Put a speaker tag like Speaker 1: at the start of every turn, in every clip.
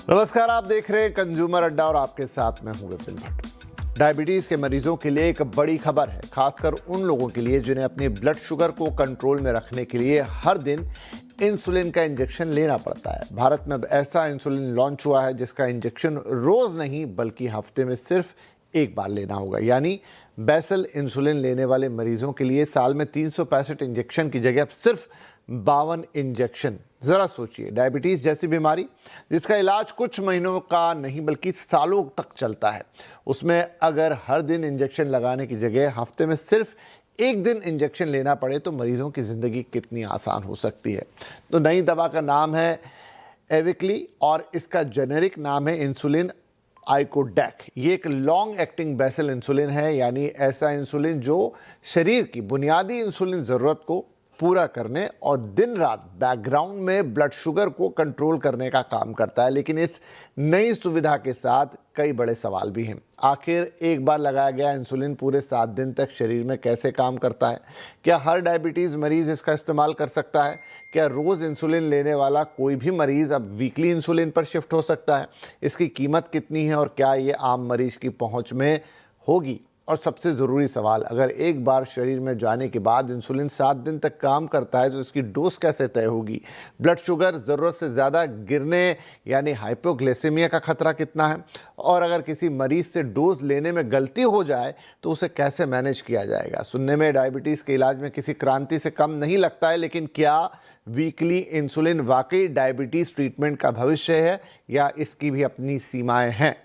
Speaker 1: नमस्कार, आप देख रहे हैं कंज्यूमर अड्डा और आपके साथ मैं हूं विपिन भट्ट। डायबिटीज के मरीजों के लिए एक बड़ी खबर है, खासकर उन लोगों के लिए जिन्हें अपनी ब्लड शुगर को कंट्रोल में रखने के लिए हर दिन इंसुलिन का इंजेक्शन लेना पड़ता है। भारत में अब ऐसा इंसुलिन लॉन्च हुआ है जिसका इंजेक्शन रोज नहीं बल्कि हफ्ते में सिर्फ एक बार लेना होगा। यानी बेसल इंसुलिन लेने वाले मरीजों के लिए साल में 365 इंजेक्शन की जगह अब सिर्फ 52 इंजेक्शन। जरा सोचिए, डायबिटीज जैसी बीमारी जिसका इलाज कुछ महीनों का नहीं बल्कि सालों तक चलता है, उसमें अगर हर दिन इंजेक्शन लगाने की जगह हफ्ते में सिर्फ एक दिन इंजेक्शन लेना पड़े तो मरीजों की जिंदगी कितनी आसान हो सकती है। तो नई दवा का नाम है एविक्ली और इसका जेनेरिक नाम है इंसुलिन आइकोडेक। ये एक लॉन्ग एक्टिंग बेसल इंसुलिन है, यानी ऐसा इंसुलिन जो शरीर की बुनियादी इंसुलिन ज़रूरत को पूरा करने और दिन रात बैकग्राउंड में ब्लड शुगर को कंट्रोल करने का काम करता है। लेकिन इस नई सुविधा के साथ कई बड़े सवाल भी हैं। आखिर एक बार लगाया गया इंसुलिन पूरे 7 दिन तक शरीर में कैसे काम करता है? क्या हर डायबिटीज़ मरीज़ इसका इस्तेमाल कर सकता है? क्या रोज़ इंसुलिन लेने वाला कोई भी मरीज़ अब वीकली इंसुलिन पर शिफ्ट हो सकता है? इसकी कीमत कितनी है और क्या ये आम मरीज़ की पहुँच में होगी? और सबसे ज़रूरी सवाल, अगर एक बार शरीर में जाने के बाद इंसुलिन 7 दिन तक काम करता है तो इसकी डोज कैसे तय होगी? ब्लड शुगर ज़रूरत से ज़्यादा गिरने यानी हाइपोग्लाइसेमिया का खतरा कितना है? और अगर किसी मरीज़ से डोज लेने में गलती हो जाए तो उसे कैसे मैनेज किया जाएगा? सुनने में डायबिटीज़ के इलाज में किसी क्रांति से कम नहीं लगता है, लेकिन क्या वीकली इंसुलिन वाकई डायबिटीज़ ट्रीटमेंट का भविष्य है या इसकी भी अपनी सीमाएँ हैं?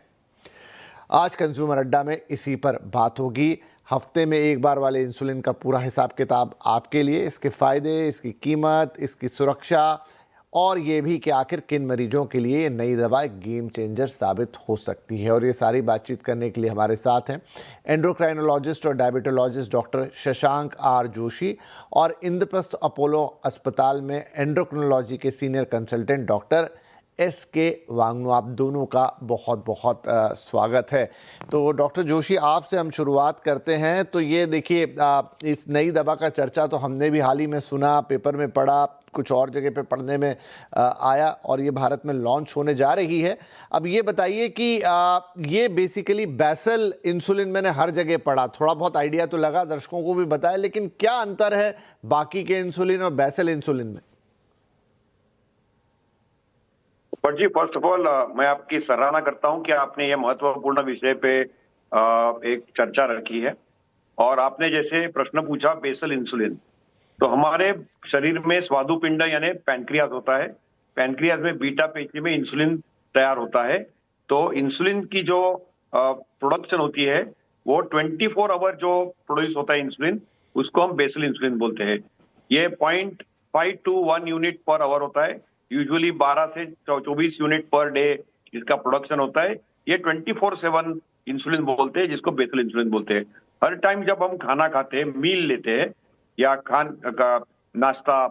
Speaker 1: आज कंज्यूमर अड्डा में इसी पर बात होगी। हफ्ते में एक बार वाले इंसुलिन का पूरा हिसाब किताब आपके लिए, इसके फ़ायदे, इसकी कीमत, इसकी सुरक्षा और ये भी कि आखिर किन मरीजों के लिए ये नई दवा एक गेम चेंजर साबित हो सकती है। और ये सारी बातचीत करने के लिए हमारे साथ हैं एंडोक्राइनोलॉजिस्ट और diabetologist doctor Shashank R Joshi और इंद्रप्रस्थ अपोलो अस्पताल में एंडोक्रिनोलॉजी के senior consultant doctor SK Wangnoo. आप दोनों का बहुत बहुत स्वागत है। तो डॉक्टर जोशी, आपसे हम शुरुआत करते हैं। तो ये देखिए, इस नई दवा का चर्चा तो हमने भी हाल ही में सुना, पेपर में पढ़ा, कुछ और जगह पे पढ़ने में आया और ये भारत में लॉन्च होने जा रही है। अब ये बताइए कि ये बेसिकली बेसल इंसुलिन मैंने हर जगह पढ़ा, थोड़ा बहुत आइडिया तो लगा, दर्शकों को भी बताया, लेकिन क्या अंतर है बाकी के इंसुलिन और बेसल इंसुलिन में?
Speaker 2: पर जी, फर्स्ट ऑफ ऑल मैं आपकी सराहना करता हूं कि आपने ये महत्वपूर्ण विषय पे एक चर्चा रखी है। और आपने जैसे प्रश्न पूछा बेसल इंसुलिन, तो हमारे शरीर में स्वादुपिंड यानी पैनक्रियाज होता है। पैनक्रियाज में बीटा पेशी में इंसुलिन तैयार होता है। तो इंसुलिन की जो प्रोडक्शन होती है वो 24 आवर जो प्रोड्यूस होता है इंसुलिन, उसको हम बेसल इंसुलिन बोलते हैं। ये 0.5 to 1 यूनिट पर आवर होता है। यूजुअली 12 से 24 यूनिट पर डे इसका प्रोडक्शन होता है। ये 24/7 इंसुलिन बोलते हैं, जिसको बेसल इंसुलिन बोलते हैं। हर टाइम जब हम खाना खाते हैं, मील लेते हैं या नाश्ता,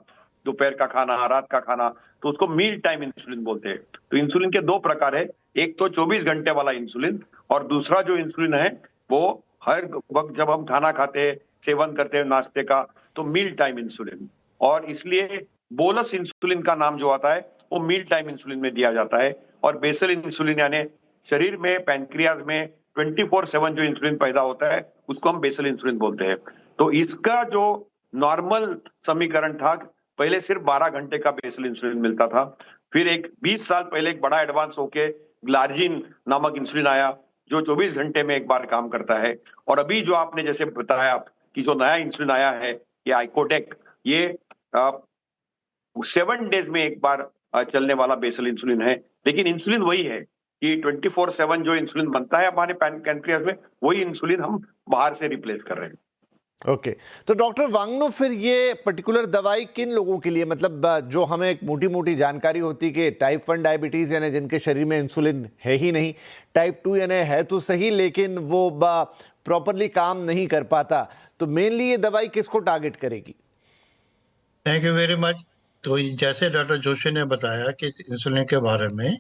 Speaker 2: दोपहर का खाना, रात का खाना, तो उसको मील टाइम इंसुलिन बोलते हैं। तो इंसुलिन के 2 प्रकार है, एक तो 24 घंटे वाला इंसुलिन और दूसरा जो इंसुलिन है वो हर वक्त जब हम खाना खाते हैं, सेवन करते हैं नाश्ते का, तो मील टाइम इंसुलिन। और इसलिए बोलस इंसुलिन का नाम जो आता है वो मील टाइम इंसुलिन में दिया जाता है। और बेसल इंसुलिन यानी शरीर में पैनक्रियाज में 24/7 जो इंसुलिन पैदा होता है उसको हम बेसल इंसुलिन बोलते हैं। तो इसका जो नॉर्मल समीकरण था, पहले सिर्फ 12 घंटे का बेसल इंसुलिन मिलता था। फिर एक 20 साल पहले एक बड़ा एडवांस होके ग्लार्जिन नामक इंसुलिन आया जो 24 घंटे में एक बार काम करता है। और अभी जो आपने जैसे बताया कि जो नया इंसुलिन आया है ये आइकोडेक, ये 7 डेज में एक बार चलने वाला बेसल इंसुलिन है। लेकिन इंसुलिन वही है कि 24/7 जो इंसुलिन बनता है हमारे पैनक्रियाज में, वही इंसुलिन हम बाहर से रिप्लेस कर रहे हैं।
Speaker 1: ओके, तो डॉक्टर वांगनू, फिर ये पर्टिकुलर दवाई किन लोगों के लिए, मतलब जो हमें एक मोटी मोटी जानकारी होती कि टाइप 1 डायबिटीज यानी जिनके शरीर में इंसुलिन है ही नहीं, टाइप 2 यानी है तो सही लेकिन वो प्रॉपरली काम नहीं कर पाता, तो मेनली ये दवाई किसको टारगेट करेगी?
Speaker 3: Thank you very much. तो जैसे डॉक्टर जोशी ने बताया कि इंसुलिन के बारे में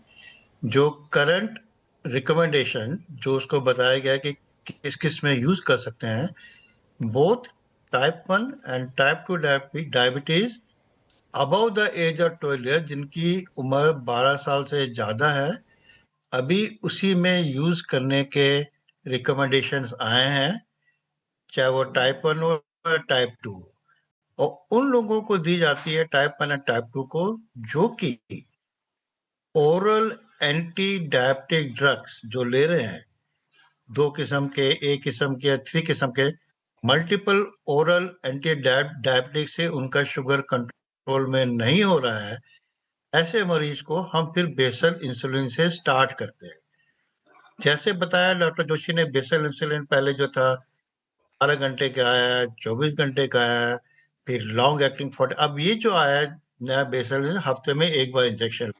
Speaker 3: जो करंट रिकमेंडेशन जो उसको बताया गया कि किस किस में यूज कर सकते हैं, both type 1 and type 2 diabetes above the age of 12 year, जिनकी उम्र 12 साल से ज़्यादा है, अभी उसी में यूज करने के रिकमेंडेशंस आए हैं, चाहे वो टाइप 1 हो या टाइप 2, और उन लोगों को दी जाती है टाइप 1 और टाइप 2 को जो कि ओरल एंटी डायबिटिक ड्रग्स जो ले रहे हैं, 2 किस्म के, एक किस्म के, 3 किस्म के, मल्टीपल ओरल एंटी डायबिटिक से उनका शुगर कंट्रोल में नहीं हो रहा है, ऐसे मरीज को हम फिर बेसल इंसुलिन से स्टार्ट करते हैं। जैसे बताया डॉक्टर जोशी ने, बेसल इंसुलिन पहले जो था 12 घंटे का आया, 24 घंटे का आया, फिर लॉन्ग एक्टिंग 40, अब ये जो आया नया बेसल इंसुलिन, हफ्ते में एक बार इंजेक्शन।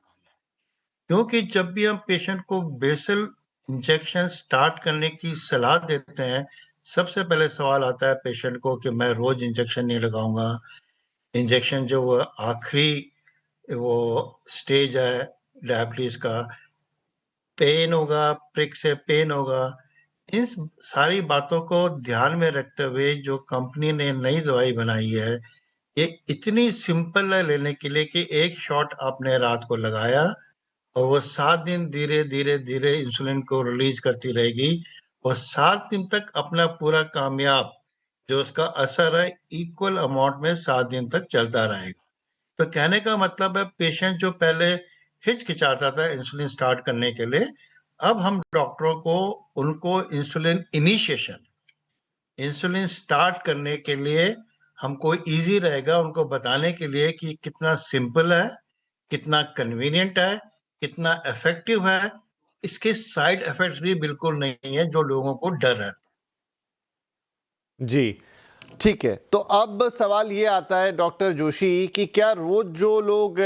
Speaker 3: क्योंकि जब भी हम पेशेंट को बेसल इंजेक्शन स्टार्ट करने की सलाह देते हैं, सबसे पहले सवाल आता है पेशेंट को कि मैं रोज इंजेक्शन नहीं लगाऊंगा, इंजेक्शन जो वो आखिरी वो स्टेज है डायबिटीज का, पेन होगा, प्रिक से पेन होगा। इन सारी बातों को ध्यान में रखते हुए जो कंपनी ने नई दवाई बनाई है, ये इतनी सिंपल है लेने के लिए कि एक शॉट आपने रात को लगाया और वो 7 दिन धीरे धीरे धीरे इंसुलिन को रिलीज करती रहेगी, और 7 दिन तक अपना पूरा कामयाब जो उसका असर है इक्वल अमाउंट में 7 दिन तक चलता रहेगा। तो कहने का मतलब है पेशेंट जो पहले हिचकिचाता था इंसुलिन स्टार्ट करने के लिए, अब हम डॉक्टरों को उनको इंसुलिन इनिशिएशन, इंसुलिन स्टार्ट करने के लिए हमको इजी रहेगा उनको बताने के लिए कि कितना सिंपल है, कितना कन्वीनियंट है, कितना इफेक्टिव है, इसके साइड इफेक्ट्स भी बिल्कुल नहीं है जो लोगों को डर है।
Speaker 1: जी ठीक है, तो अब सवाल ये आता है डॉक्टर जोशी कि क्या रोज जो लोग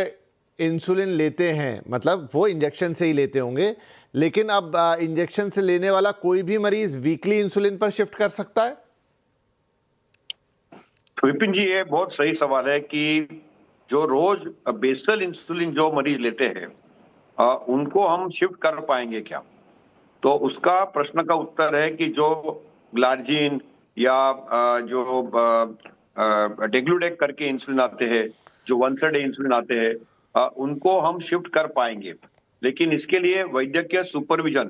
Speaker 1: इंसुलिन लेते हैं, मतलब वो इंजेक्शन से ही लेते होंगे, लेकिन अब इंजेक्शन से लेने वाला कोई भी मरीज वीकली इंसुलिन पर शिफ्ट कर सकता है?
Speaker 2: विपिन जी, ये बहुत सही सवाल है कि जो रोज बेसल इंसुलिन जो मरीज लेते हैं उनको हम शिफ्ट कर पाएंगे क्या? तो उसका प्रश्न का उत्तर है कि जो ग्लार्जिन या जो डेग्लूडेक करके इंसुलिन आते हैं, जो वंस अ डे इंसुलिन आते हैं, उनको हम शिफ्ट कर पाएंगे, लेकिन इसके लिए वैद्यकीय सुपरविजन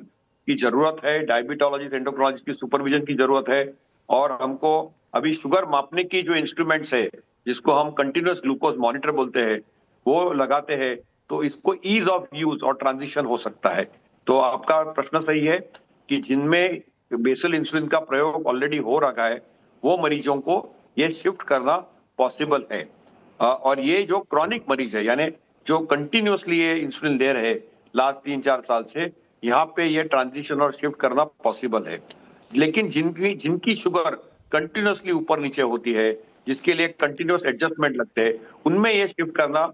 Speaker 2: की जरूरत है, डायबिटोलॉजिस्ट एंडोक्रोलॉजिस्ट की सुपरविजन की जरूरत है, और हमको अभी शुगर मापने की जो इंस्ट्रूमेंट्स है जिसको हम कंटिन्यूअस ग्लूकोज मॉनिटर बोलते हैं वो लगाते हैं, तो इसको ईज ऑफ यूज और ट्रांजिशन हो सकता है। तो आपका प्रश्न सही है कि जिनमें बेसल इंसुलिन का प्रयोग ऑलरेडी हो रखा है वो मरीजों को ये शिफ्ट करना पॉसिबल है, और ये जो क्रॉनिक मरीज है यानी जो कंटिन्यूअसली ये इंसुलिन ले रहे लास्ट 3-4 साल से, यहाँ पे ये ट्रांजिशन और शिफ्ट करना पॉसिबल है। लेकिन जिनकी शुगर कंटिन्यूअसली ऊपर नीचे होती है, जिसके लिए कंटिन्यूअस एडजस्टमेंट लगते हैं, उनमें ये शिफ्ट करना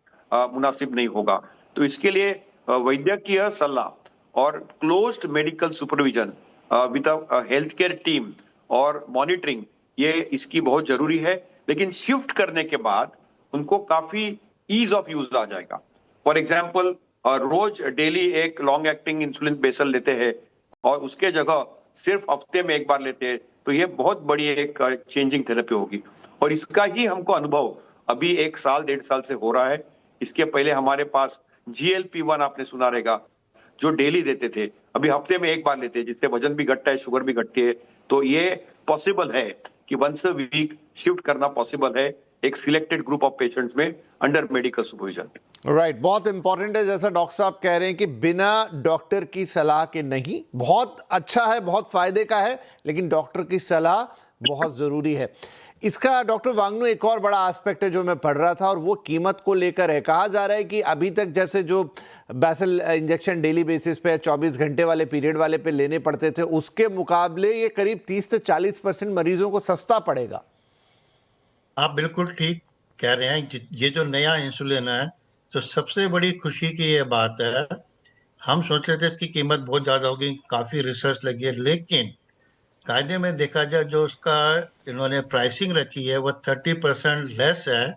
Speaker 2: मुनासिब नहीं होगा। तो इसके लिए वैद्यकीय सलाह और closed medical supervision with health care team और मॉनिटरिंग, ये इसकी बहुत जरूरी है। लेकिन शिफ्ट करने के बाद उनको काफी ईज ऑफ यूज आ जाएगा। फॉर एग्जाम्पल, रोज डेली एक लॉन्ग एक्टिंग इंसुलिन बेसल लेते हैं और उसके जगह सिर्फ हफ्ते में एक बार लेते हैं, तो ये बहुत बड़ी एक चेंजिंग थेरेपी होगी, और इसका ही हमको अनुभव अभी 1 साल 1.5 साल से हो रहा है। इसके पहले हमारे पास GLP-1 आपने सुना रहेगा, जो डेली देते थे, अभी हफ्ते में एक बार लेते हैं, जिससे वजन भी घटता है, शुगर भी घटती है। तो ये पॉसिबल है कि वंस अ वीक शिफ्ट करना पॉसिबल है एक सिलेक्टेड ग्रुप ऑफ पेशेंट्स में अंडर मेडिकल सुपरविजन।
Speaker 1: राइट, बहुत इंपॉर्टेंट है जैसा डॉक्टर साहब कह रहे हैं कि बिना डॉक्टर की सलाह के नहीं। बहुत अच्छा है, बहुत फायदे का है, लेकिन डॉक्टर की सलाह बहुत जरूरी है। इसका डॉक्टर वांगनू एक और बड़ा एस्पेक्ट है जो मैं पढ़ रहा था, और वो कीमत को लेकर है। कहा जा रहा है कि अभी तक जैसे जो बेसल इंजेक्शन डेली बेसिस पे 24 घंटे वाले पीरियड वाले पे लेने पड़ते थे, उसके मुकाबले ये करीब 30 से 40% मरीजों को सस्ता पड़ेगा।
Speaker 3: आप बिल्कुल ठीक कह रहे हैं। ये जो नया इंसुलिन है, तो सबसे बड़ी खुशी की ये बात है, हम सोच रहे थे इसकी कीमत बहुत ज्यादा होगी, काफी रिसर्च लगी है, लेकिन कायदे में देखा जाए जो उसका इन्होंने प्राइसिंग रखी है वो 30% लेस है।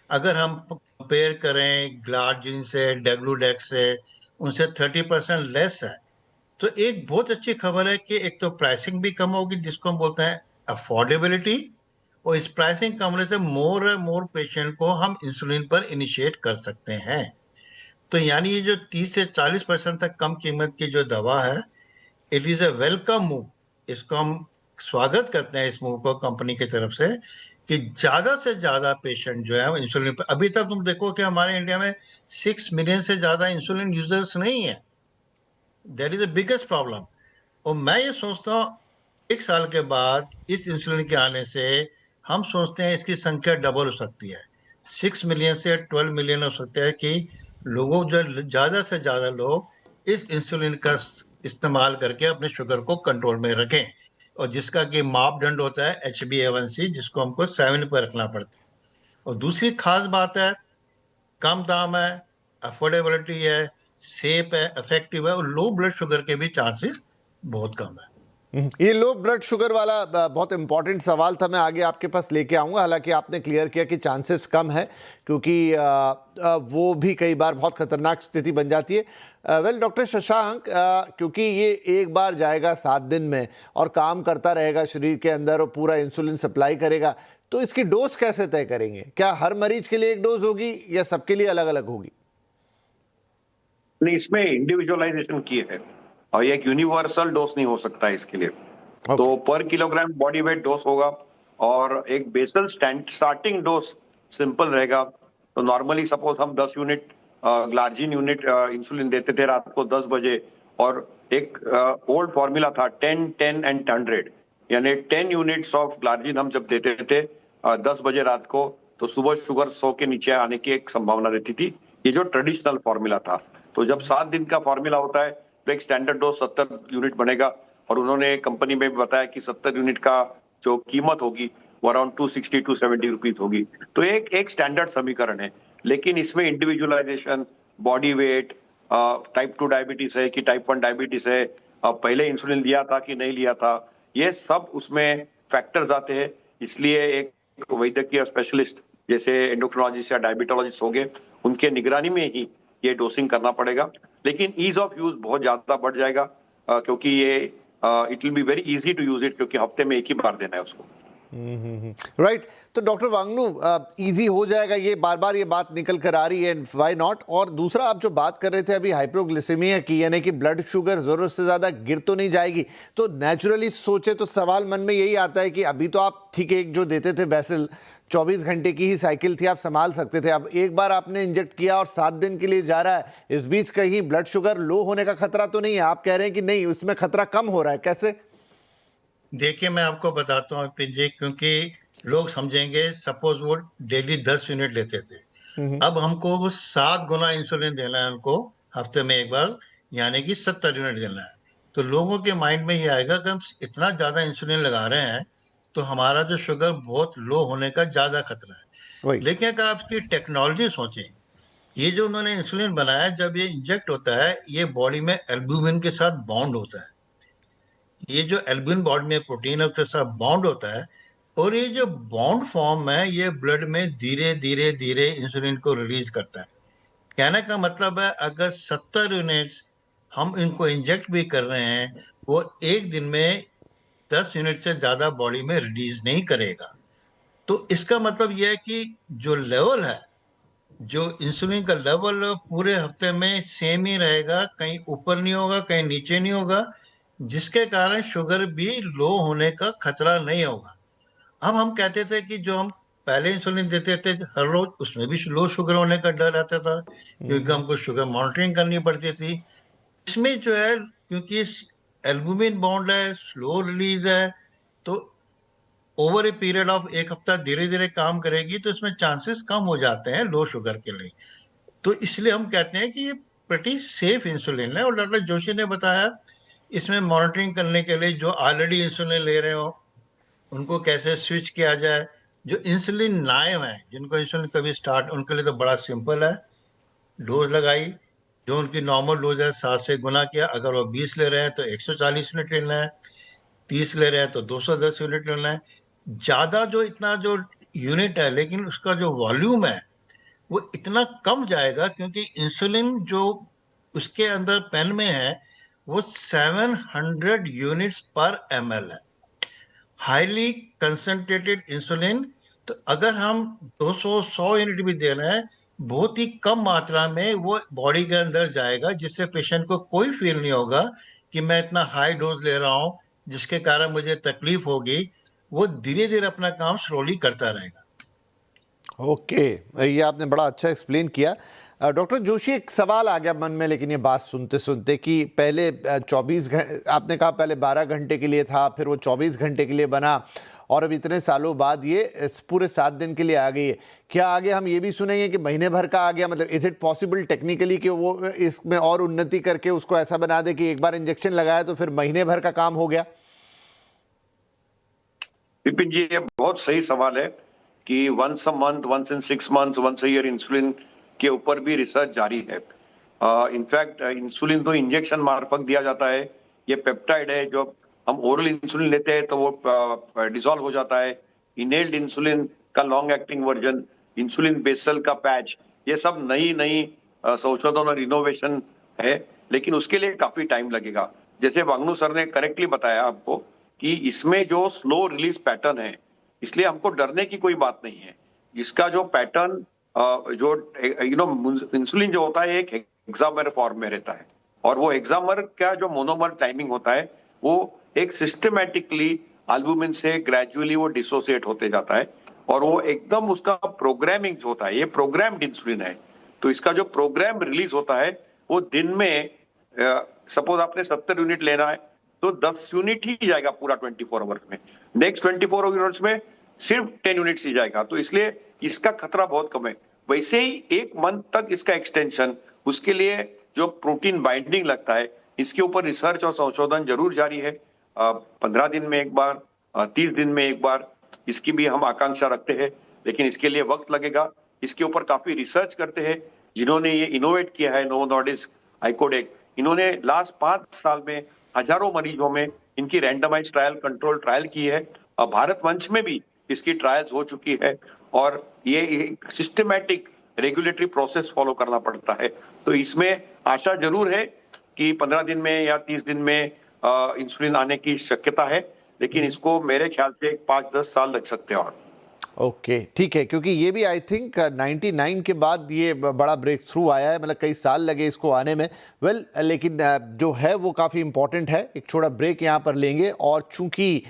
Speaker 3: अगर हम कंपेयर करें ग्लार्जिन से, डेग्लूडेक से, उनसे 30% लेस है। तो एक बहुत अच्छी खबर है कि एक तो प्राइसिंग भी कम होगी, जिसको हम बोलते हैं अफोर्डेबिलिटी, और इस प्राइसिंग कम होने से मोर पेशेंट को हम इंसुलिन पर इनिशिएट कर सकते हैं। तो यानी ये जो 30 से 40% तक कम कीमत की जो दवा है, it is a welcome move. इसको हम स्वागत करते हैं, इस मूव को कंपनी की तरफ से, कि ज्यादा से ज्यादा पेशेंट जो है वो इंसुलिन पर। अभी तक तुम देखो कि हमारे इंडिया में 6 मिलियन से ज्यादा इंसुलिन यूजर्स नहीं है। That is the biggest problem. और मैं ये सोचता हूँ 1 साल के बाद इस इंसुलिन के आने से हम सोचते हैं इसकी संख्या डबल हो सकती है। 6 मिलियन से 12 मिलियन हो सकता है कि लोगों जो ज्यादा से ज्यादा लोग इस इंसुलिन का इस्तेमाल करके अपने शुगर को कंट्रोल में रखें, और जिसका कि मापदंड होता है HbA1c, जिसको हमको 7 पर रखना पड़ता है। और दूसरी खास बात है, कम दाम है, अफोर्डेबिलिटी है, सेफ है, इफेक्टिव है, और लो ब्लड शुगर के भी चांसेस बहुत कम है।
Speaker 1: ये लो ब्लड शुगर वाला बहुत इंपॉर्टेंट सवाल था, मैं आगे आपके पास लेके आऊंगा। हालांकि आपने क्लियर किया कि चांसेस कम है, क्योंकि वो भी कई बार बहुत खतरनाक स्थिति बन जाती है। वेल डॉक्टर शशांक, क्योंकि ये एक बार जाएगा 7 दिन में और काम करता रहेगा शरीर के अंदर और पूरा इंसुलिन सप्लाई करेगा, तो इसकी डोज कैसे तय करेंगे? क्या हर मरीज के लिए एक डोज होगी या सबके लिए अलग अलग होगी?
Speaker 2: नहीं, इसमें इंडिविजुअलाइजेशन की है और ये एक यूनिवर्सल डोज नहीं हो सकता है इसके लिए। तो पर किलोग्राम बॉडी वेट डोज होगा और एक बेसल स्टार्टिंग डोज सिंपल रहेगा। तो नॉर्मली सपोज हम 10 यूनिट ग्लार्जिन यूनिट इंसुलिन देते थे रात को 10 बजे, और एक ओल्ड फॉर्मूला था 10 10 एंड 100, यानी 10 यूनिट्स ऑफ ग्लार्जिन हम जब देते थे 10 बजे रात को, तो सुबह शुगर 100 के नीचे आने की एक संभावना रहती थी। ये जो ट्रेडिशनल फॉर्मूला था। तो जब 7 दिन का फॉर्मूला होता है तो एक स्टैंडर्ड डोज 70 यूनिट बनेगा, और उन्होंने कंपनी में बताया कि 70 यूनिट का जो कीमत होगी वो अराउंड 260 टू 70 रुपीज होगी। तो एक स्टैंडर्ड समीकरण है, लेकिन इसमें individualisation, body weight, type 2 diabetes है कि टाइप 1 डायबिटीज है, पहले इंसुलिन लिया था कि नहीं लिया था, ये सब उसमें फैक्टर्स आते हैं। इसलिए एक वैद्यकीय स्पेशलिस्ट जैसे एंडोक्रिनोलॉजिस्ट या डायबिटोलॉजिस्ट हो गए, उनके निगरानी में ही ये डोसिंग करना पड़ेगा। लेकिन ईज ऑफ यूज बहुत ज्यादा बढ़ जाएगा, क्योंकि ये it will be very easy to use it, क्योंकि हफ्ते में एक ही बार देना है उसको।
Speaker 1: राइट। तो डॉक्टर वांगनू, इजी हो जाएगा, ये बार बार ये बात निकल कर आ रही है, व्हाई नॉट? और दूसरा, आप जो बात कर रहे थे अभी हाइपोग्लिसेमिया की, यानी कि ब्लड शुगर जरूरत से ज्यादा गिर तो नहीं जाएगी, तो नेचुरली सोचे तो सवाल मन में यही आता है कि अभी तो आप ठीक है, एक जो देते थे बेसल 24 घंटे की ही साइकिल थी, आप संभाल सकते थे। अब एक बार आपने इंजेक्ट किया और 7 दिन के लिए जा रहा है, इस बीच कहीं ब्लड शुगर लो होने का खतरा तो नहीं है? आप कह रहे हैं कि नहीं, उसमें खतरा कम हो रहा है, कैसे?
Speaker 3: देखिए, मैं आपको बताता हूँ पिंजे, क्योंकि लोग समझेंगे, सपोज वो डेली 10 यूनिट लेते थे, अब हमको वो 7 गुना इंसुलिन देना है उनको हफ्ते में एक बार, यानी कि 70 यूनिट देना है। तो लोगों के माइंड में ये आएगा कि हम इतना ज्यादा इंसुलिन लगा रहे हैं तो हमारा जो शुगर बहुत लो होने का ज्यादा खतरा है। लेकिन अगर आप इसकी टेक्नोलॉजी सोचें, ये जो उन्होंने इंसुलिन बनाया, जब ये इंजेक्ट होता है, ये बॉडी में एल्ब्यूमिन के साथ बॉन्ड होता है। ये जो एल्ब्यूमिन बॉडी में प्रोटीन है उसके साथ बॉन्ड होता है, और ये जो बॉन्ड फॉर्म है ये ब्लड में धीरे धीरे धीरे इंसुलिन को रिलीज करता है। कहने का मतलब है, अगर 70 यूनिट्स हम इनको इंजेक्ट भी कर रहे हैं, वो एक दिन में 10 यूनिट से ज्यादा बॉडी में रिलीज नहीं करेगा। तो इसका मतलब यह है कि जो लेवल है, जो इंसुलिन का लेवल पूरे हफ्ते में सेम ही रहेगा, कहीं ऊपर नहीं होगा, कहीं नीचे नहीं होगा, जिसके कारण शुगर भी लो होने का खतरा नहीं होगा। अब हम कहते थे कि जो हम पहले इंसुलिन देते थे हर रोज, उसमें भी लो शुगर होने का डर रहता था, क्योंकि हमको शुगर मॉनिटरिंग करनी पड़ती थी। इसमें जो है, क्योंकि एल्बुमिन बॉन्ड है, स्लो रिलीज है, तो ओवर ए पीरियड ऑफ एक हफ्ता धीरे धीरे काम करेगी, तो इसमें चांसेस कम हो जाते हैं लो शुगर के लिए। तो इसलिए हम कहते हैं कि ये प्रीटी सेफ इंसुलिन है। और डॉक्टर जोशी ने बताया इसमें मॉनिटरिंग करने के लिए जो ऑलरेडी इंसुलिन ले रहे हो उनको कैसे स्विच किया जाए। जो इंसुलिन नायब है, जिनको इंसुलिन कभी स्टार्ट, उनके लिए तो बड़ा सिंपल है, डोज लगाई, जो उनकी नॉर्मल डोज है 7 से गुना किया। अगर वो 20 ले रहे हैं तो 140 यूनिट लेना है, 30 ले रहे हैं तो 210 यूनिट लेना है। ज्यादा जो इतना जो यूनिट है, लेकिन उसका जो वॉल्यूम है वो इतना कम जाएगा, क्योंकि इंसुलिन जो उसके अंदर पेन में है वो 700 यूनिट्स पर ml है, हाईली कंसंट्रेटेड इंसुलिन। तो अगर हम 200-100 यूनिट भी दे रहे हैं बहुत ही कम मात्रा में वो बॉडी के अंदर जाएगा, जिससे पेशेंट को कोई फील नहीं होगा कि मैं इतना हाई डोज ले रहा हूँ जिसके कारण मुझे तकलीफ होगी। वो धीरे धीरे अपना काम स्लोली करता रहेगा।
Speaker 1: ओके, ये आपने बड़ा अच्छा एक्सप्लेन किया। डॉक्टर जोशी, एक सवाल आ गया मन में, लेकिन ये बात सुनते सुनते कि पहले 24 घंटे आपने कहा, पहले 12 घंटे के लिए था, फिर वो 24 घंटे के लिए बना, और अब इतने सालों बाद ये पूरे 7 दिन के लिए आ गई है। क्या आगे हम ये भी सुनेंगे कि महीने भर का आ गया? मतलब इज इट पॉसिबल टेक्निकली कि वो इसमें और उन्नति करके उसको ऐसा बना दे कि एक बार इंजेक्शन लगाया तो फिर महीने भर का काम हो गया?
Speaker 2: विपिन जी, ये बहुत सही सवाल है कि once a month, once in 6 months, once a year insulin के ऊपर भी रिसर्च जारी है। इनफैक्ट इंसुलिन तो इंजेक्शन मार्फत दिया जाता है। ये पेप्टाइड है, जो हम ओरल इंसुलिन लेते हैं तो वो डिसॉल्व हो जाता है। इनहेल्ड इंसुलिन का long acting version, insulin basal का पैच, ये सब नई नई संशोधन और इनोवेशन है, लेकिन उसके लिए काफी टाइम लगेगा। जैसे वांगनू सर ने करेक्टली बताया आपको कि इसमें जो स्लो रिलीज पैटर्न है, इसलिए हमको डरने की कोई बात नहीं है। इसका जो पैटर्न, जो इंसुलिन जो होता है एक हेक्सामर फॉर्म में रहता है, और वो हेक्सामर का जो मोनोमर टाइमिंग होता है वो एक सिस्टमैटिकली एल्बुमिन से ग्रेजुअली वो डिसोसिएट होते जाता है, और वो एकदम उसका प्रोग्रामिंग जो होता है, ये प्रोग्राम्ड इंसुलिन है। तो इसका जो प्रोग्राम रिलीज होता है वो दिन में, सपोज आपने 70 यूनिट लेना है तो 10 यूनिट ही जाएगा पूरा 24 आवर्स में। नेक्स्ट 24 आवर्स में सिर्फ 10 यूनिट्स ही जाएगा। तो इसलिए इसका खतरा बहुत कम है। वैसे ही 1 मंथ तक इसका एक्सटेंशन, उसके लिए जो प्रोटीन बाइंडिंग लगता है, इसके ऊपर रिसर्च और संशोधन जरूर जारी है। 15 दिन में एक बार, 30 दिन में एक बार, इसकी भी हम आकांक्षा रखते हैं, लेकिन इसके लिए वक्त लगेगा। इसके ऊपर काफी रिसर्च करते हैं। जिन्होंने ये इनोवेट किया है, नोवो नॉर्डिस्क, आइकोडेक, इन्होंने लास्ट 5 साल में हजारों मरीजों में इनकी रैंडमाइज ट्रायल, कंट्रोल ट्रायल की है। भारत मंच में भी इसकी ट्रायल्स हो चुकी है, और ये एक सिस्टमैटिक रेगुलेटरी प्रोसेस फॉलो करना पड़ता है। तो इसमें आशा जरूर है कि 15 दिन में या 30 दिन में इंसुलिन आने की शक्यता है, लेकिन इसको मेरे ख्याल से 5-10 साल लग सकते हैं। और
Speaker 1: ओके, ठीक है, क्योंकि ये भी आई थिंक 99 के बाद ये बड़ा ब्रेक थ्रू आया है, मतलब कई साल लगे इसको आने में। लेकिन जो है वो काफ़ी इंपॉर्टेंट है। एक छोटा ब्रेक यहाँ पर लेंगे, और चूंकि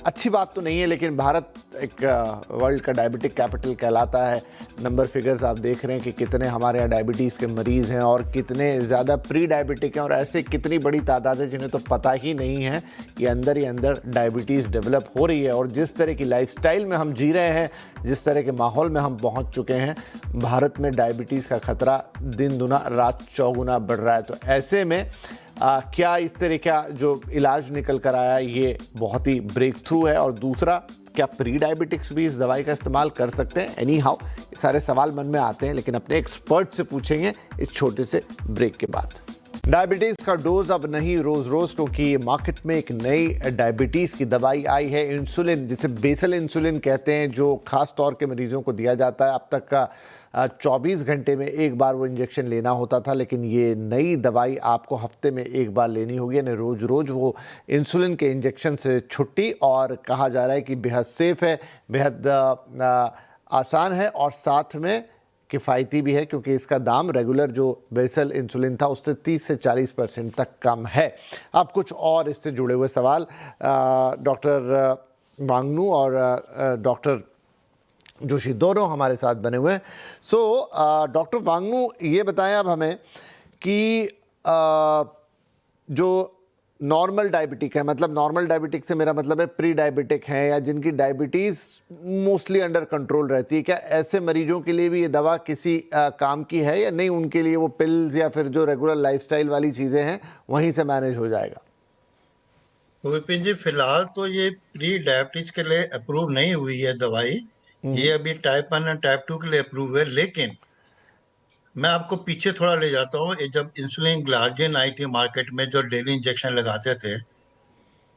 Speaker 1: अच्छी बात तो नहीं है, लेकिन भारत एक वर्ल्ड का डायबिटिक कैपिटल कहलाता है। नंबर फिगर्स आप देख रहे हैं कि कितने हमारे यहाँ डायबिटीज़ के मरीज़ हैं, और कितने ज़्यादा प्री डायबिटिक हैं, और ऐसे कितनी बड़ी तादाद है जिन्हें तो पता ही नहीं है कि अंदर ही अंदर डायबिटीज़ डेवलप हो रही है। और जिस तरह की लाइफस्टाइल में हम जी रहे हैं, जिस तरह के माहौल में हम पहुँच चुके हैं, भारत में डायबिटीज़ का खतरा दिन दुना रात चौगुना बढ़ रहा है। तो ऐसे में क्या इस तरह का जो इलाज निकल कर आया, ये बहुत ही ब्रेक थ्रू है? और दूसरा, क्या प्री डायबिटिक्स भी इस दवाई का इस्तेमाल कर सकते हैं? एनी हाउ, ये सारे सवाल मन में आते हैं, लेकिन अपने एक्सपर्ट से पूछेंगे इस छोटे से ब्रेक के बाद। डायबिटीज़ का डोज अब नहीं रोज़ रोज़, क्योंकि मार्केट में एक नई डायबिटीज़ की दवाई आई है, इंसुलिन, जिसे बेसल इंसुलिन कहते हैं, जो खास तौर के मरीजों को दिया जाता है। अब तक का 24 घंटे में एक बार वो इंजेक्शन लेना होता था, लेकिन ये नई दवाई आपको हफ्ते में एक बार लेनी होगी, यानी रोज़ रोज़ वो इंसुलिन के इंजेक्शन से छुट्टी। और कहा जा रहा है कि बेहद सेफ है, बेहद आसान है, और साथ में किफ़ायती भी है, क्योंकि इसका दाम रेगुलर जो बेसल इंसुलिन था उससे 30 से 40% तक कम है। अब कुछ और इससे जुड़े हुए सवाल डॉक्टर वांगनू और डॉक्टर जोशी दोनों हमारे साथ बने हुए हैं। डॉक्टर वांगनू, ये बताएं अब हमें कि जो नॉर्मल डायबिटिक है, मतलब नॉर्मल डायबिटिक से मेरा मतलब है प्री डायबिटिक है, या जिनकी डायबिटीज़ मोस्टली अंडर कंट्रोल रहती है, क्या ऐसे मरीजों के लिए भी ये दवा किसी काम की है या नहीं? उनके लिए वो पिल्स या फिर जो रेगुलर लाइफस्टाइल वाली चीज़ें हैं वहीं से मैनेज हो जाएगा?
Speaker 3: विपिन जी, फिलहाल तो ये प्री डायबिटीज के लिए अप्रूव नहीं हुई है दवाई। ये अभी टाइप 1 और टाइप 2 के लिए अप्रूव है। लेकिन मैं आपको पीछे थोड़ा ले जाता हूँ। जब इंसुलिन ग्लार्जिन आई थी मार्केट में, जो डेली इंजेक्शन लगाते थे,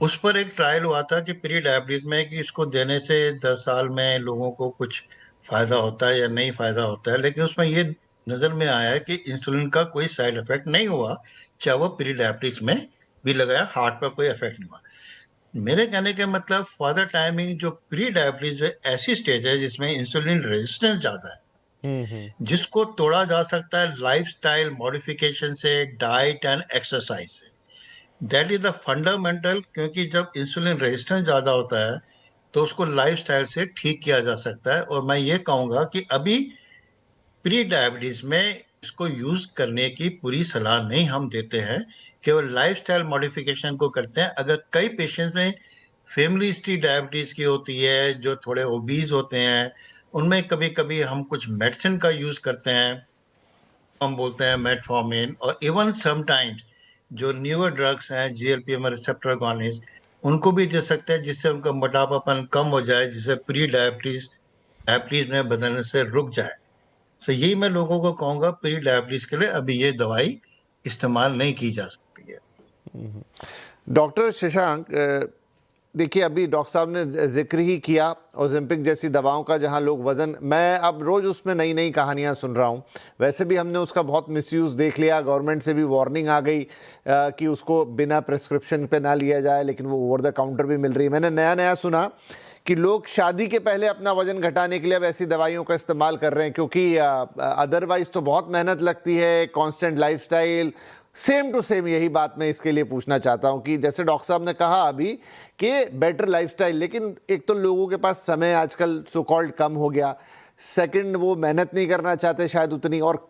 Speaker 3: उस पर एक ट्रायल हुआ था कि प्री डायबिटीज में कि इसको देने से 10 साल में लोगों को कुछ फायदा होता है या नहीं फायदा होता है। लेकिन उसमें ये नजर में आया कि इंसुलिन का कोई साइड इफेक्ट नहीं हुआ, चाहे वो प्री डायबिटीज में भी लगाया, हार्ट पर कोई इफेक्ट नहीं हुआ। मेरे कहने का मतलब फॉर द टाइमिंग जो प्री डायबिटीज ऐसी स्टेज है जिसमें इंसुलिन रेजिस्टेंस ज्यादा है, जिसको तोड़ा जा सकता है लाइफस्टाइल मॉडिफिकेशन से, डाइट एंड एक्सरसाइज से। दैट इज द फंडामेंटल, क्योंकि जब इंसुलिन रेजिस्टेंस ज्यादा होता है तो उसको लाइफस्टाइल से ठीक किया जा सकता है। और मैं ये कहूंगा कि अभी प्री डायबिटीज में इसको यूज करने की पूरी सलाह नहीं हम देते हैं, केवल लाइफस्टाइल मॉडिफिकेशन को करते हैं। अगर कई पेशेंट्स में फैमिली हिस्ट्री डायबिटीज की होती है, जो थोड़े ओबीज होते हैं, उनमें कभी कभी हम कुछ मेडिसिन का यूज करते हैं, हम बोलते हैं मेटफॉर्मिन, और इवन समटाइम्स जो न्यूअर ड्रग्स हैं जीएलपी में रिसेप्टर अगोनिस्ट, उनको भी दे सकते हैं जिससे उनका मोटापापन कम हो जाए, जिससे प्री डायबिटीज में बदलने से रुक जाए। तो यही मैं लोगों को कहूंगा, प्री डायबिटीज के लिए अभी ये दवाई इस्तेमाल नहीं की जा सकती है।
Speaker 1: डॉक्टर शशांक, देखिए अभी डॉक्टर साहब ने जिक्र ही किया ओजेम्पिक जैसी दवाओं का, जहां लोग वज़न, मैं अब रोज़ उसमें नई नई कहानियां सुन रहा हूं। वैसे भी हमने उसका बहुत मिसयूज़ देख लिया, गवर्नमेंट से भी वार्निंग आ गई कि उसको बिना प्रिस्क्रिप्शन पे ना लिया जाए, लेकिन वो ओवर द काउंटर भी मिल रही है। मैंने नया नया सुना कि लोग शादी के पहले अपना वजन घटाने के लिए अब ऐसी दवाइयों का इस्तेमाल कर रहे हैं, क्योंकि अदरवाइज तो बहुत मेहनत लगती है, constant lifestyle. Same to same यही बात मैं इसके लिए पूछना चाहता हूं कि जैसे डॉक्टर साहब ने कहा अभी कि बेटर लाइफस्टाइल, लेकिन एक तो लोगों के पास समय आजकल सो कॉल्ड कम हो गया, सेकंड वो मेहनत नहीं करना चाहते शायद उतनी, और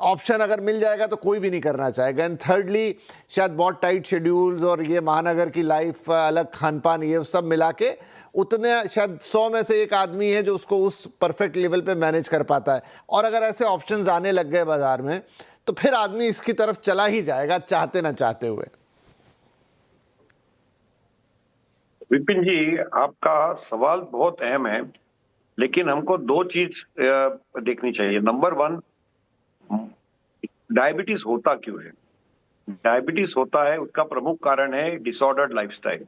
Speaker 1: ऑप्शन अगर मिल जाएगा तो कोई भी नहीं करना चाहेगा, एंड थर्डली शायद बहुत टाइट शेड्यूल्स और ये महानगर की लाइफ, अलग खान पान, ये सब मिला के उतने शायद 100 में से एक आदमी है जो उसको उस परफेक्ट लेवल पे मैनेज कर पाता है। और अगर ऐसे ऑप्शंस आने लग गए बाजार में तो फिर आदमी इसकी तरफ चला ही जाएगा चाहते ना चाहते हुए।
Speaker 2: विपिन जी, आपका सवाल बहुत अहम है, लेकिन हमको दो चीज देखनी चाहिए। नंबर वन, डायबिटीज होता क्यों है? डायबिटीज होता है, उसका प्रमुख कारण है डिसऑर्डर्ड लाइफस्टाइल।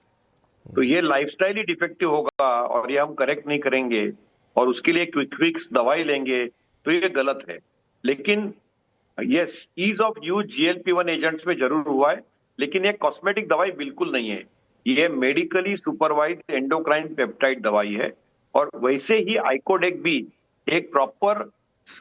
Speaker 2: तो ये लाइफस्टाइल ही डिफेक्टिव होगा और ये हम करेक्ट नहीं करेंगे और उसके लिए क्विक फिक्स दवाई लेंगे तो ये गलत है। लेकिन yes, ease of use GLP one agents में जरूर हुआ है, लेकिन ये कॉस्मेटिक दवाई बिल्कुल नहीं है। ये मेडिकली सुपरवाइज्ड एंडोक्राइन पेप्टाइड दवाई है। और वैसे ही आइकोडेक भी एक प्रॉपर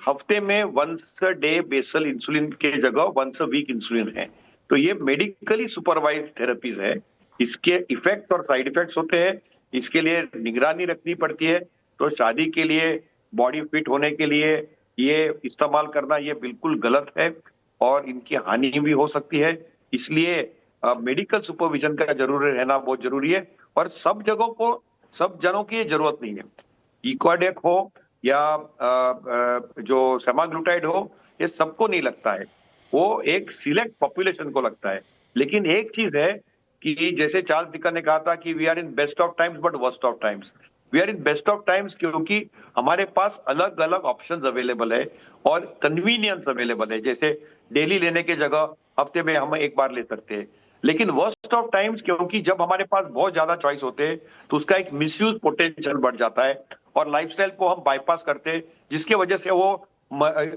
Speaker 2: हफ्ते में once a day basal insulin के जगह वंस अ वीक इंसुलिन है। तो ये मेडिकली सुपरवाइज्ड थेरेपीज है। इसके इफेक्ट्स और साइड इफेक्ट्स होते हैं, इसके लिए निगरानी रखनी पड़ती है। तो शादी के लिए, बॉडी फिट होने के लिए ये इस्तेमाल करना ये बिल्कुल गलत है और इनकी हानि भी हो सकती है। इसलिए मेडिकल सुपरविजन का जरूर रहना बहुत जरूरी है। और सब जगहों को, सब जनों की ये जरूरत नहीं है। इक्वाडेक हो या जो सेमाग्लूटाइड हो, ये सबको नहीं लगता है, वो एक सिलेक्ट पॉपुलेशन को लगता है। लेकिन एक चीज है कि जैसे चार्ल्स डिकन ने कहा था कि we are in best of times but worst of times. We are in best of times क्योंकि हमारे पास अलग अलग ऑप्शंस अवेलेबल है और कन्वीनियंस अवेलेबल है। जैसे डेली लेने के जगह हफ्ते में हम एक बार ले सकते हैं। लेकिन वर्स्ट ऑफ टाइम्स क्योंकि जब हमारे पास बहुत ज्यादा चॉइस होते हैं तो उसका एक मिसयूज पोटेंशियल बढ़ जाता है और लाइफस्टाइल को हम बाईपास करते हैं, जिसकी वजह से वो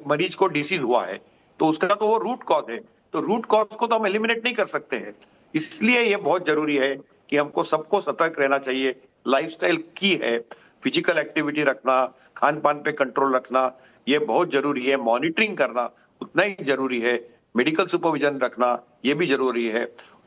Speaker 2: मरीज को डिसीज हुआ है। तो उसका तो वो रूट कॉज है। तो रूट कॉज को तो हम एलिमिनेट नहीं कर सकते हैं। इसलिए ये बहुत जरूरी है कि हमको सबको सतर्क रहना चाहिए। लाइफस्टाइल की है, फिजिकल एक्टिविटी रखना, खान पान पे कंट्रोल रखना ये बहुत जरूरी है। मॉनिटरिंग करना उतना ही जरूरी है। मेडिकल सुपरविजन रखना ये भी जरूरी है।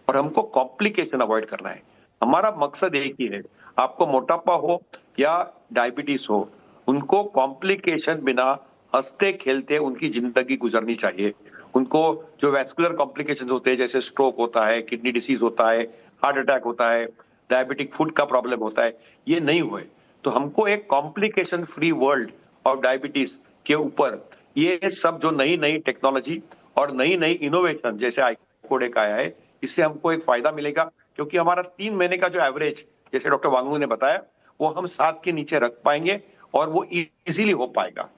Speaker 2: और हमको कॉम्प्लिकेशन अवॉइड करना है। हमारा मकसद एक ही है, आपको मोटापा हो या डायबिटीज हो, उनको कॉम्प्लिकेशन बिना हंसते खेलते उनकी जिंदगी गुजरनी चाहिए। उनको जो वैस्कुलर कॉम्प्लिकेशंस होते हैं, जैसे स्ट्रोक होता है, किडनी डिसीज होता है, हार्ट अटैक होता है, डायबिटिक फुट का प्रॉब्लम होता है, ये नहीं हुए। तो हमको एक कॉम्प्लिकेशन फ्री वर्ल्ड और डायबिटीज के ऊपर ये सब जो नई नई टेक्नोलॉजी और नई नई इनोवेशन जैसे आइकोडेक आया है, इससे हमको एक फायदा मिलेगा। क्योंकि हमारा 3 महीने का जो एवरेज, जैसे डॉक्टर वांगलू ने बताया, वो हम 7 के नीचे रख पाएंगे और वो इजीली हो पाएगा।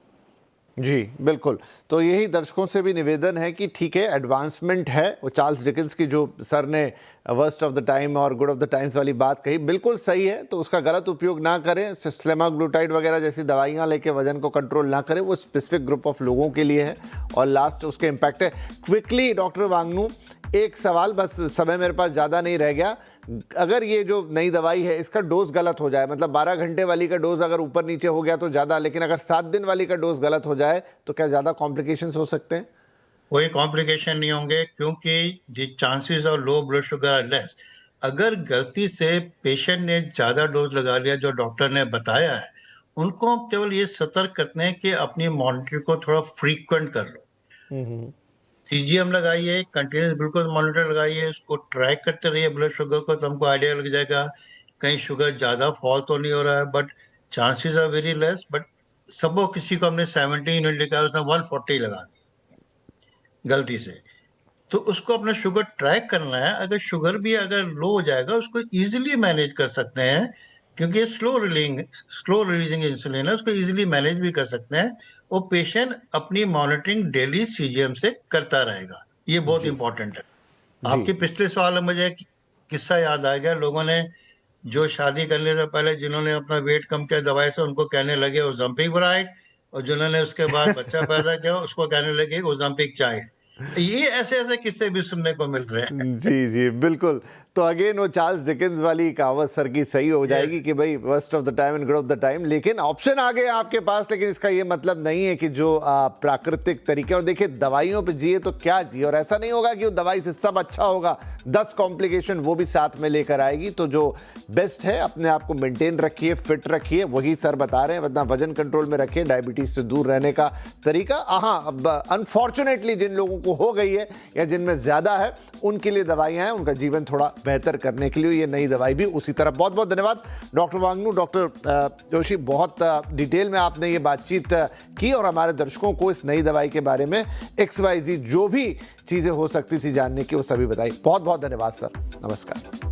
Speaker 1: जी बिल्कुल। तो यही दर्शकों से भी निवेदन है कि ठीक है, एडवांसमेंट है। वो चार्ल्स डिकेंस की जो सर ने वर्स्ट ऑफ द टाइम और गुड ऑफ द टाइम्स वाली बात कही, बिल्कुल सही है। तो उसका गलत उपयोग ना करें। सेमाग्लूटाइड वगैरह जैसी दवाइयाँ लेके वजन को कंट्रोल ना करें, वो स्पेसिफिक ग्रुप ऑफ लोगों के लिए है और लास्ट उसके इम्पैक्ट है। क्विकली डॉक्टर वांगनू, एक सवाल बस, समय मेरे पास ज़्यादा नहीं रह गया। अगर ये जो नई दवाई है इसका डोज गलत हो जाए, मतलब 12 घंटे वाली का डोज अगर ऊपर नीचे हो गया तो ज़्यादा, लेकिन अगर 7 दिन वाली का डोज गलत हो जाए तो क्या ज़्यादा कॉम्प्लिकेशंस हो सकते हैं?
Speaker 3: कोई कॉम्प्लिकेशन नहीं होंगे, क्योंकि the chances of low blood sugar are less. अगर गलती से पेशेंट ने ज्यादा डोज लगा लिया जो डॉक्टर ने बताया है, उनको हम केवल ये सतर्क करते हैं कि अपनी मॉनिटरिंग को थोड़ा फ्रीक्वेंट कर लो। सीजीएम लगाइए, कंटिन्यूस ग्लूकोज मॉनिटर लगाइए, उसको ट्रैक करते रहिए ब्लड शुगर को, तो हमको आइडिया लग जाएगा कहीं शुगर ज्यादा फॉल तो नहीं हो रहा है। But chances are very less. But suppose किसी को हमने 17 यूनिट लिखा है, उसने 140 लगा दी गलती से, तो उसको अपना शुगर ट्रैक करना है। अगर शुगर भी अगर लो हो जाएगा, उसको इजीली मैनेज कर सकते हैं, क्योंकि ये स्लो रिलीजिंग इंसुलिन है, उसको इजीली मैनेज भी कर सकते हैं। वो पेशेंट अपनी मॉनिटरिंग डेली सीजीएम से करता रहेगा, ये बहुत इंपॉर्टेंट है। आपके पिछले सवाल में मुझे एक किस्सा याद आ गया। लोगों ने जो शादी करने से पहले जिन्होंने अपना वेट कम किया दवाई से, उनको कहने लगे ओज़ेम्पिक ब्राइड, और जिन्होंने उसके बाद बच्चा पैदा किया उसको कहने लगे ओज़ेम्पिक चाइल्ड। ये ऐसे ऐसे किस्से भी सुनने को मिल रहे हैं।
Speaker 1: जी जी बिल्कुल। तो अगेन वो चार्ल्स डिकेंस वाली कहावत सर की सही हो जाएगी कि भाई worst of the time and good of the time, लेकिन ऑप्शन आ गए आपके पास। लेकिन इसका ये मतलब नहीं है कि जो प्राकृतिक तरीके, और देखिए दवाइयों पे जिए तो क्या जिए, और ऐसा नहीं होगा कि वो दवाई से सब अच्छा होगा, 10 कॉम्प्लिकेशन वो भी साथ में लेकर आएगी। तो जो बेस्ट है, अपने आप को मेंटेन रखिए, फिट रखिए, वही सर बता रहे हैं, वरना वजन कंट्रोल में रखिए, डायबिटीज से दूर रहने का तरीका। हाँ, अब अनफॉर्चुनेटली जिन लोगों को हो गई है या जिनमें ज्यादा है, उनके लिए दवाइयां हैं, उनका जीवन थोड़ा बेहतर करने के लिए ये नई दवाई भी उसी तरह। बहुत बहुत धन्यवाद डॉक्टर वांगनू, डॉक्टर जोशी, बहुत डिटेल में आपने ये बातचीत की और हमारे दर्शकों को इस नई दवाई के बारे में XYZ जो भी चीजें हो सकती थी जानने की वो सभी बताई। बहुत बहुत धन्यवाद सर, नमस्कार।